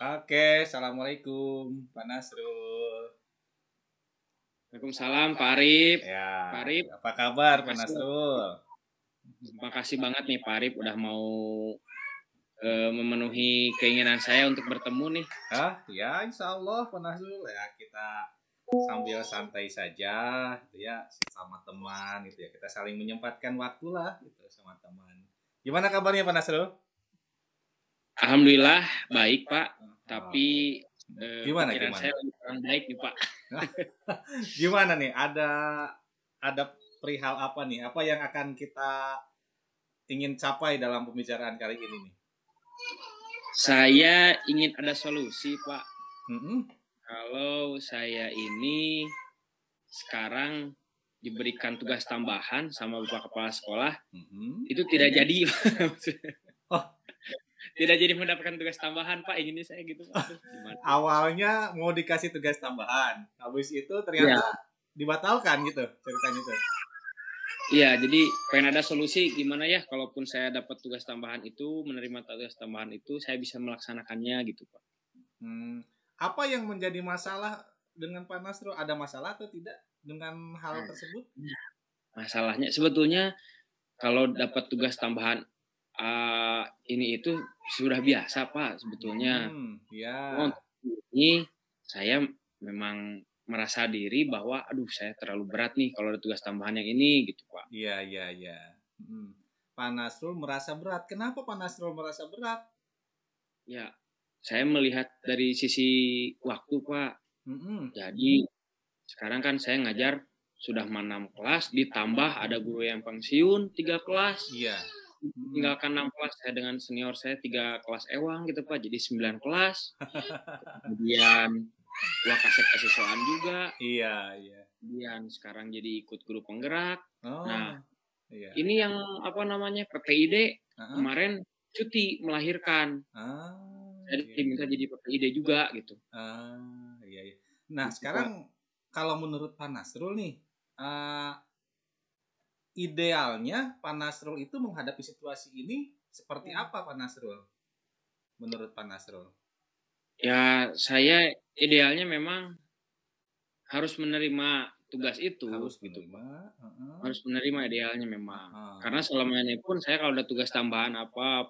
Oke, assalamualaikum, Pak Nasrul. Waalaikumsalam Pak Arif. Ya, Pak Arif, apa kabar Pak makasih, Nasrul? makasih banget nih Pak Arif udah mau memenuhi keinginan saya untuk bertemu nih. Ya, insya Allah Pak Nasrul ya kita sambil santai saja, gitu ya, sama teman, gitu ya. Kita saling menyempatkan waktu lah, gitu sama teman. Gimana kabarnya Pak Nasrul? Alhamdulillah baik Pak, tapi Gimana? pikiran saya kurang baik nih Pak. Gimana nih? Ada perihal apa nih? Apa yang akan kita ingin capai dalam pembicaraan kali ini nih? Saya ingin ada solusi Pak. Mm-mm. Kalau saya ini sekarang diberikan tugas tambahan sama Bapak Kepala Sekolah, itu tidak jadi. Oh, tidak jadi mendapatkan tugas tambahan Pak, inginnya saya gitu Pak. Awalnya mau dikasih tugas tambahan, habis itu ternyata dibatalkan gitu ceritanya tuh. Iya, jadi pengen ada solusi gimana ya kalaupun saya dapat tugas tambahan itu, menerima tugas tambahan itu, saya bisa melaksanakannya gitu Pak. Apa yang menjadi masalah dengan Pak Nasrul? Ada masalah atau tidak dengan hal tersebut? Masalahnya sebetulnya kalau dapat tugas tambahan ini itu sudah biasa Pak sebetulnya. Ya. Ini saya memang merasa diri bahwa aduh saya terlalu berat nih kalau ada tugas tambahan yang ini gitu Pak. Iya. Pak Nasrul merasa berat. Kenapa Pak Nasrul merasa berat? Ya, saya melihat dari sisi waktu Pak. Jadi sekarang kan saya ngajar sudah 6 kelas, ditambah ada guru yang pensiun 3 kelas. Iya. Tinggalkan 6 kelas, saya dengan senior saya 3 kelas ewang gitu Pak, jadi 9 kelas. Kemudian gua kasih soal juga. Iya. Kemudian sekarang jadi ikut guru penggerak. Nah, ini yang apa namanya PPID kemarin cuti melahirkan. Jadi diminta jadi PPID juga gitu. Iya. Nah, sekarang kalau menurut Pak Nasrul nih, idealnya Pak Nasrul itu menghadapi situasi ini seperti apa Pak Nasrul? Menurut Pak Nasrul? Ya, saya idealnya memang harus menerima tugas itu. Harus menerima idealnya memang. Karena selama ini pun saya kalau ada tugas tambahan apa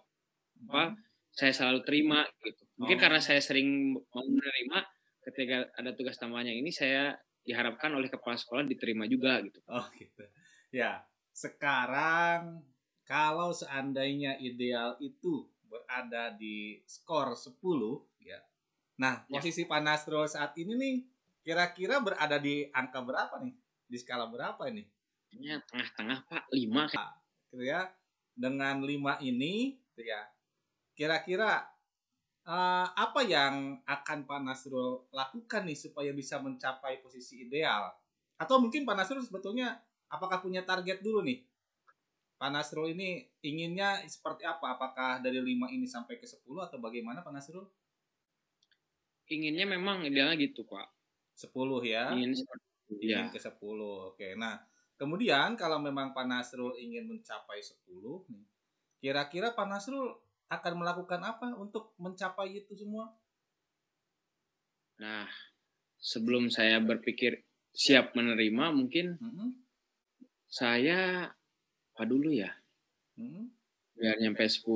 saya selalu terima gitu. Mungkin karena saya sering mau menerima, ketika ada tugas tambahan yang ini saya diharapkan oleh kepala sekolah diterima juga gitu. Oh gitu. Ya, sekarang kalau seandainya ideal itu berada di skor 10 ya. Nah, posisi Pak Nasrul saat ini nih kira-kira berada di angka berapa nih? Di skala berapa ini? Ya, tengah-tengah Pak, 5 gitu ya. Dengan 5 ini gitu ya. Kira-kira apa yang akan Pak Nasrul lakukan nih supaya bisa mencapai posisi ideal? Atau mungkin Pak Nasrul sebetulnya apakah punya target dulu nih? Pak Nasrul ini inginnya seperti apa? Apakah dari 5 ini sampai ke 10 atau bagaimana Pak Nasrul? Inginnya memang idealnya gitu Pak. 10 ya? Ingin ke 10. Oke, nah kemudian kalau memang Pak Nasrul ingin mencapai 10 nih, kira-kira Pak Nasrul akan melakukan apa untuk mencapai itu semua? Nah, sebelum saya berpikir siap menerima, mungkin saya apa dulu ya? Biar nyampe 10.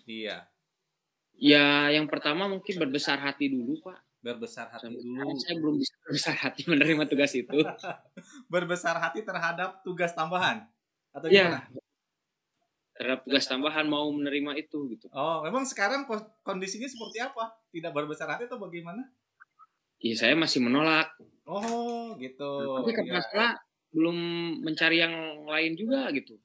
Iya. Ya, yang pertama mungkin berbesar hati dulu, Pak. Berbesar hati dulu. Saya belum bisa berbesar hati menerima tugas itu. Berbesar hati terhadap tugas tambahan? Atau gimana? Terhadap tugas tambahan mau menerima itu gitu. Oh, memang sekarang kondisinya seperti apa? Tidak berbesar hati atau bagaimana? Iya, saya masih menolak. Oh, gitu. Tapi kepala sekolah belum mencari yang lain juga gitu.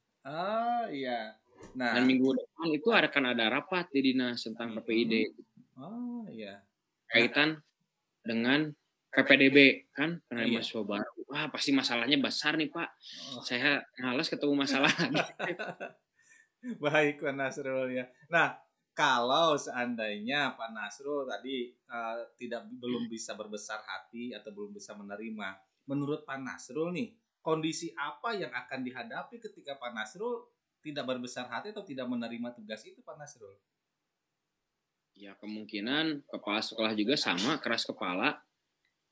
Iya. Nah, dan minggu depan itu akan ada rapat di dinas tentang PPID. Oh, iya. Kaitan dengan PPDB kan, penerima mahasiswa baru. Wah, pasti masalahnya besar nih, Pak. Saya malas ketemu masalah. Baik, Pak Nasrul ya. Nah, kalau seandainya Pak Nasrul tadi belum bisa berbesar hati atau belum bisa menerima, menurut Pak Nasrul nih, kondisi apa yang akan dihadapi ketika Pak Nasrul tidak berbesar hati atau tidak menerima tugas itu, Pak Nasrul? Ya kemungkinan kepala sekolah juga sama, keras kepala,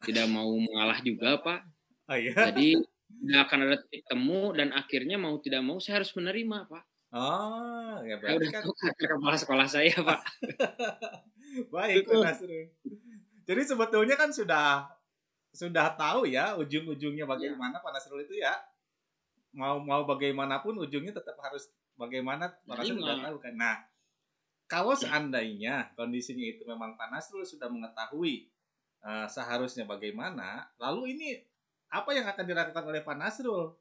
tidak mau mengalah juga Pak. Oh, iya? Jadi tidak akan ada titik temu dan akhirnya mau tidak mau saya harus menerima Pak. Oh, ya Saya berarti udah kan tahu karakter kepala sekolah saya Pak. baik Pak Nasrul. Jadi sebetulnya kan sudah tahu ya ujung-ujungnya bagaimana Pak Nasrul itu ya. Mau bagaimanapun ujungnya tetap harus bagaimana Pak Nasrul sudah tahu kan. Nah, kalau seandainya kondisinya itu memang Pak Nasrul sudah mengetahui seharusnya bagaimana, lalu ini apa yang akan dilakukan oleh Pak Nasrul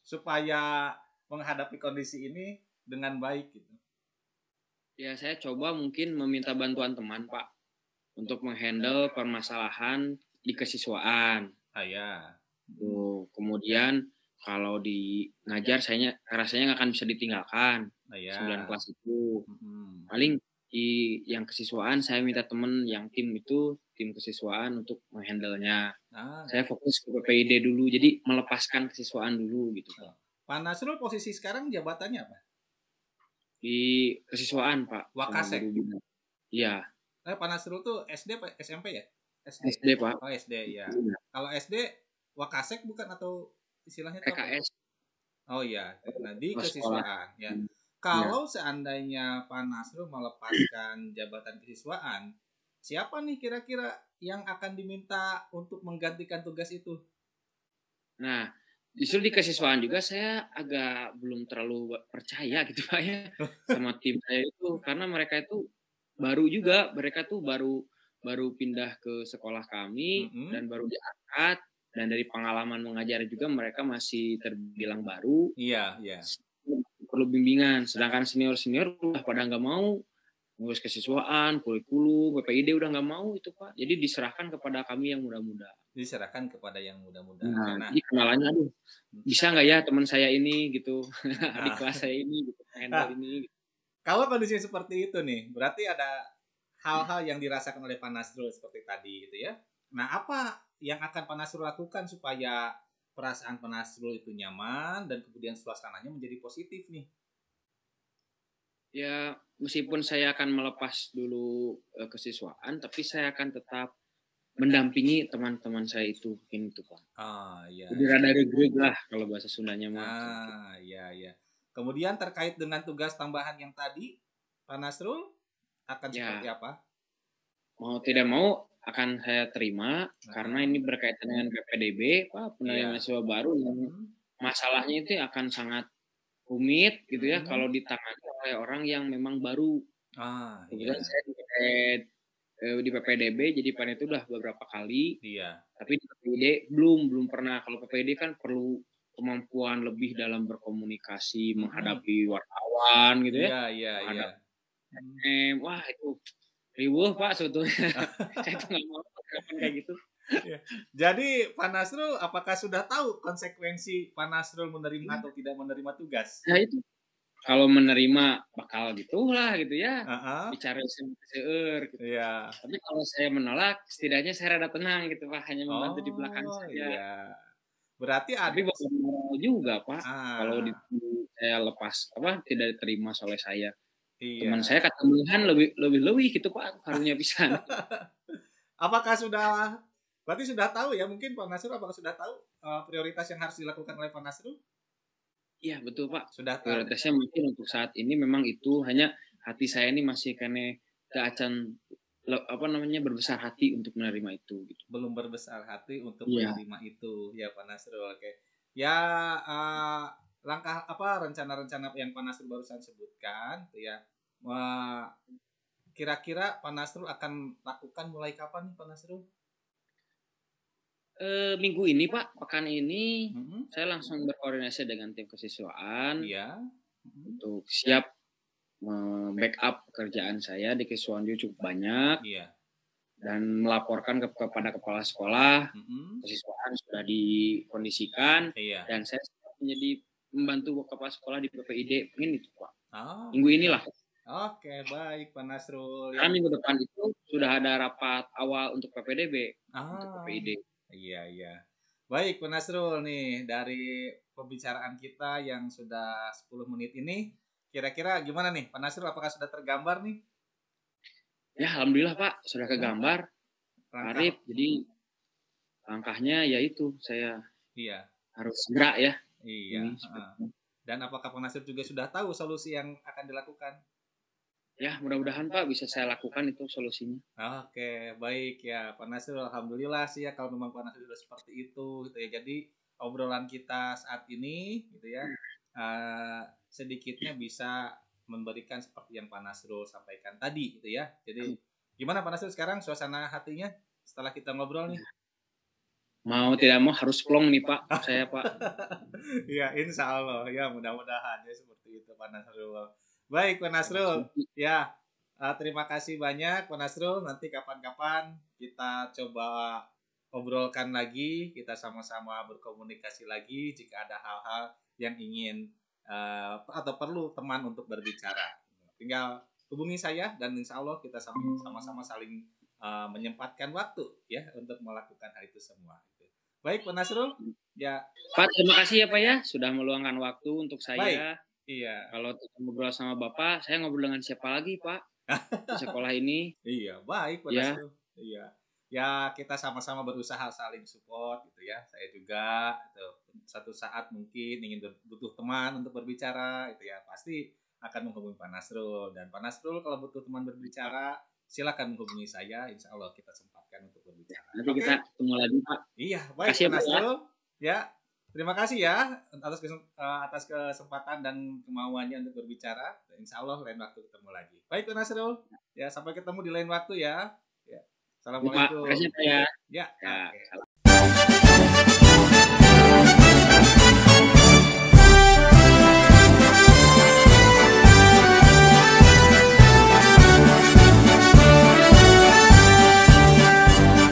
supaya menghadapi kondisi ini dengan baik gitu? Ya saya coba mungkin meminta bantuan teman Pak untuk menghandle permasalahan di kesiswaan. Ya. Kemudian kalau di ngajar rasanya nggak akan bisa ditinggalkan. 9 kelas itu. Paling di yang kesiswaan saya minta temen yang tim kesiswaan untuk menghandle-nya. Saya fokus ke PPID dulu, jadi melepaskan kesiswaan dulu gitu. Pak Nasrul posisi sekarang jabatannya apa? Di kesiswaan Pak. Wakasek. Iya. Pak Nasrul tuh SD Pak SMP ya? SD Pak. Oh SD ya. Kalau SD Wakasek bukan atau istilahnya PKS. Oh iya. Nah di kesiswaan ya. Kalau seandainya Pak Nasrul melepaskan jabatan kesiswaan, siapa nih kira-kira yang akan diminta untuk menggantikan tugas itu? Nah, justru di kesiswaan juga saya agak belum terlalu percaya gitu Pak ya sama tim saya itu, karena mereka itu mereka tuh baru pindah ke sekolah kami dan baru diangkat, dan dari pengalaman mengajar juga mereka masih terbilang baru. Iya. Perlu bimbingan, sedangkan senior udah pada nggak mau ngurus kesiswaan, kurikulum, PPID udah nggak mau itu Pak. Jadi diserahkan kepada kami yang muda-muda. Nah, jadi kenalannya aduh, bisa nggak ya teman saya ini gitu, adik kelas saya ini gitu, handle ini. Gitu. Kalau kondisi seperti itu nih, berarti ada hal-hal yang dirasakan oleh Pak Nasrul seperti tadi gitu ya. Nah, apa yang akan Pak Nasrul lakukan supaya perasaan Pak Nasrul itu nyaman dan kemudian suasananya menjadi positif nih? Ya, meskipun saya akan melepas dulu kesiswaan, tapi saya akan tetap mendampingi teman-teman saya itu mungkin itu Pak. Iya. Jadi rada regreg lah kalau bahasa Sundanya mah. Iya. Kemudian terkait dengan tugas tambahan yang tadi, Pak Nasrul akan seperti apa? Mau tidak mau akan saya terima karena ini berkaitan dengan PPDB, Pak, penerimaan mahasiswa baru. Masalahnya itu akan sangat rumit gitu ya kalau ditangani oleh orang yang memang baru. Kemudian saya di PPDB jadi panitia itu udah beberapa kali. Tapi di PPID belum pernah. Kalau PPID kan perlu kemampuan lebih dalam berkomunikasi, menghadapi wartawan gitu ya. Iya. Wah itu ribuh Pak sebetulnya. Saya tuh nggak mau kayak gitu. Jadi Pak Nasrul apakah sudah tahu konsekuensi Pak Nasrul menerima atau tidak menerima tugas? Ya itu. Kalau menerima bakal gitulah gitu ya. Bicara seueur gitu. Tapi kalau saya menolak, setidaknya saya rada tenang gitu Pak, hanya membantu di belakang saja. Iya. Berarti tapi bakal juga Pak kalau saya lepas tidak diterima oleh saya. Teman saya kata Tuhan lebih gitu Pak, karunya pisan. Apakah berarti sudah tahu ya, mungkin Pak Nasrul apakah sudah tahu prioritas yang harus dilakukan oleh Pak Nasrul? Iya betul Pak. Sudah tahu. Prioritasnya mungkin untuk saat ini memang itu, hanya hati saya ini masih kene keacan berbesar hati untuk menerima itu. Gitu. Belum berbesar hati untuk menerima itu ya Pak Nasrul. Oke. Ya langkah rencana-rencana yang Pak Nasrul barusan sebutkan ya. Kira-kira Pak Nasrul akan lakukan mulai kapan nih Pak Nasrul? Minggu ini Pak, pekan ini saya langsung berkoordinasi dengan tim kesiswaan untuk siap backup pekerjaan saya di kesiswaan juga cukup banyak dan melaporkan kepada kepala sekolah kesiswaan sudah dikondisikan dan saya menjadi membantu kepala sekolah di PPID ini itu Pak. Minggu inilah. Oke, baik Pak Nasrul. Karena minggu depan itu sudah ada rapat awal untuk PPDB, untuk PPID. Iya. Baik Pak Nasrul nih, dari pembicaraan kita yang sudah 10 menit ini, kira-kira gimana nih Pak Nasrul, apakah sudah tergambar nih? Ya, alhamdulillah Pak, sudah kegambar. Arif, jadi langkahnya yaitu saya harus gerak ya. Iya. Dan apakah Pak Nasrul juga sudah tahu solusi yang akan dilakukan? Ya, mudah-mudahan Pak bisa saya lakukan itu solusinya. Oke, baik ya Pak Nasrul. Alhamdulillah sih ya kalau memang Pak Nasrul sudah seperti itu gitu ya. Jadi obrolan kita saat ini gitu ya, sedikitnya bisa memberikan seperti yang Pak Nasrul sampaikan tadi gitu ya. Jadi gimana Pak Nasrul sekarang suasana hatinya setelah kita ngobrol nih? Mau tidak mau harus plong nih Pak, saya Pak. Ya insya Allah ya, mudah-mudahan ya seperti itu Pak Nasrul. Baik Pak Nasrul, ya terima kasih banyak Pak Nasrul. Nanti kapan-kapan kita coba obrolkan lagi, kita sama-sama berkomunikasi lagi jika ada hal-hal yang ingin atau perlu teman untuk berbicara. Tinggal hubungi saya dan insya Allah kita sama-sama saling menyempatkan waktu ya untuk melakukan hal itu semua. Baik Pak Nasrul, ya. Pak, terima kasih ya Pak ya sudah meluangkan waktu untuk saya. Baik. Iya. Kalau ngobrol sama Bapak, saya ngobrol dengan siapa lagi Pak di sekolah ini? Iya, baik Pak Nasrul. Iya. Ya kita sama-sama berusaha saling support gitu ya. Saya juga gitu. Satu saat mungkin ingin butuh teman untuk berbicara gitu ya. Pasti akan menghubungi Pak Nasrul. Dan Pak Nasrul kalau butuh teman berbicara, silakan menghubungi saya. Insya Allah kita sempatkan untuk berbicara. Nanti kita ketemu lagi Pak. Iya, baik Pak Nasrul. Ya, terima kasih ya atas kesempatan dan kemauannya untuk berbicara. Insya Allah lain waktu ketemu lagi. Baik Pak Nasrul. Ya, sampai ketemu di lain waktu ya. Ya. Assalamualaikum. Terima kasih Pak ya. Ya. Okay.